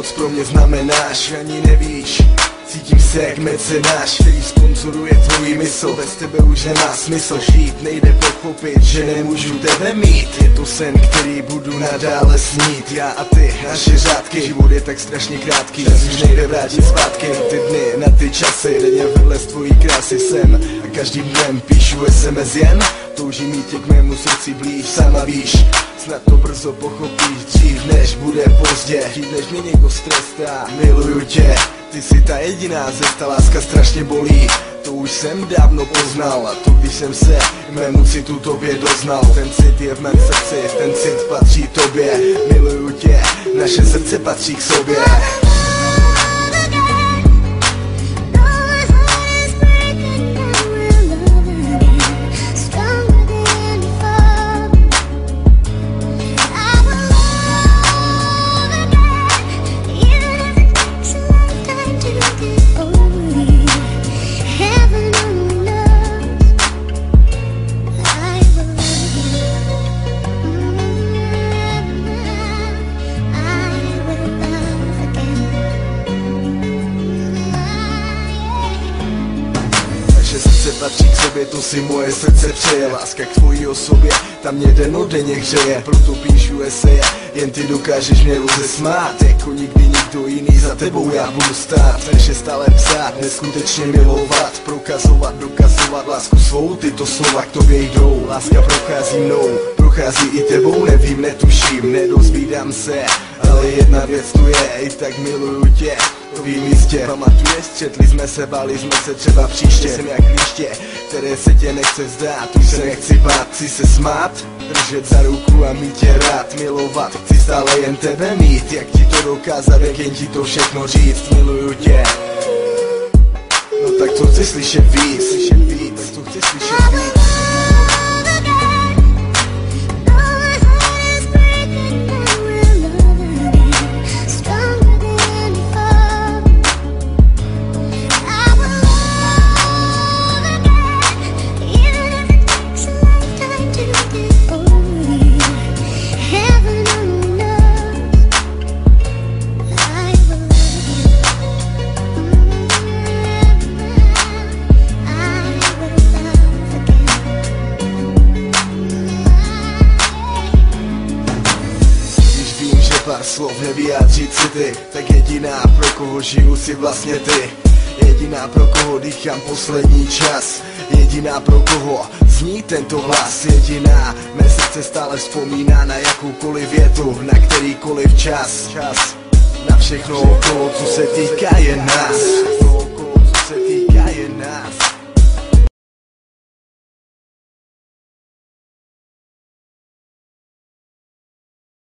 moc pro mě znamenáš, ani nevíš. Cítím se jak mecenáš, který sponzoruje tvoji mysl. Bez tebe už nemá smysl žít, nejde pochopit, že nemůžu tebe mít. Je to sen, který budu nadále snít. Já a ty, naše řádky, život je tak strašně krátký, čas už nejde vrátit zpátky. Na ty dny, na ty časy, denně vedle z tvojí krásy jsem. A každým dnem píšu SMS jen, toužím mít tě k mému srdci blíž. Sama víš, snad to brzo pochopíš, dřív než bude pozdě. Dřív než mě někdo strestá, miluju tě. Ty jsi ta jediná cesta, láska strašně bolí. To už jsem dávno poznal, a to když jsem se mému citu tobě doznal. Ten cit je v mém srdci, ten cit patří tobě. Miluju tě, naše srdce patří k sobě. Srdce patří k sobě, to si moje srdce přeje. Láska k tvojí osobě, tam mě dennodenně hřeje. Proto píšu eseje, jen ty dokážeš mě rozesmát. Jako nikdy nikdo jiný, za tebou já budu stát. Než je stále psát, neskutečně milovat, prokazovat, dokazovat lásku svou. Tyto slova k tobě jdou, láska prochází mnou, prochází i tebou, nevím, netuším, nedozvídám se. Ale jedna věc tu je, i tak miluju tě. Vím jistě, pamatuješ, střetli jsme se, báli jsme se třeba příště. Jsem jak líště, které se tě nechce vzdát. Už se nechci bát, chci se smát, držet za ruku a mít tě rád, milovat. Chci stále jen tebe mít, jak ti to dokázat, jak jen ti to všechno říct. Miluju tě. No tak co chci slyšet víc, co chci slyšet víc. Pár slov nevyjádří city, tak jediná, pro koho žiju, si vlastně ty. Jediná, pro koho dýchám poslední čas. Jediná, pro koho zní tento hlas. Jediná, mé srdce stále vzpomíná na jakoukoliv větu, na kterýkoliv čas. Na všechno okolo, co se týká jen nás.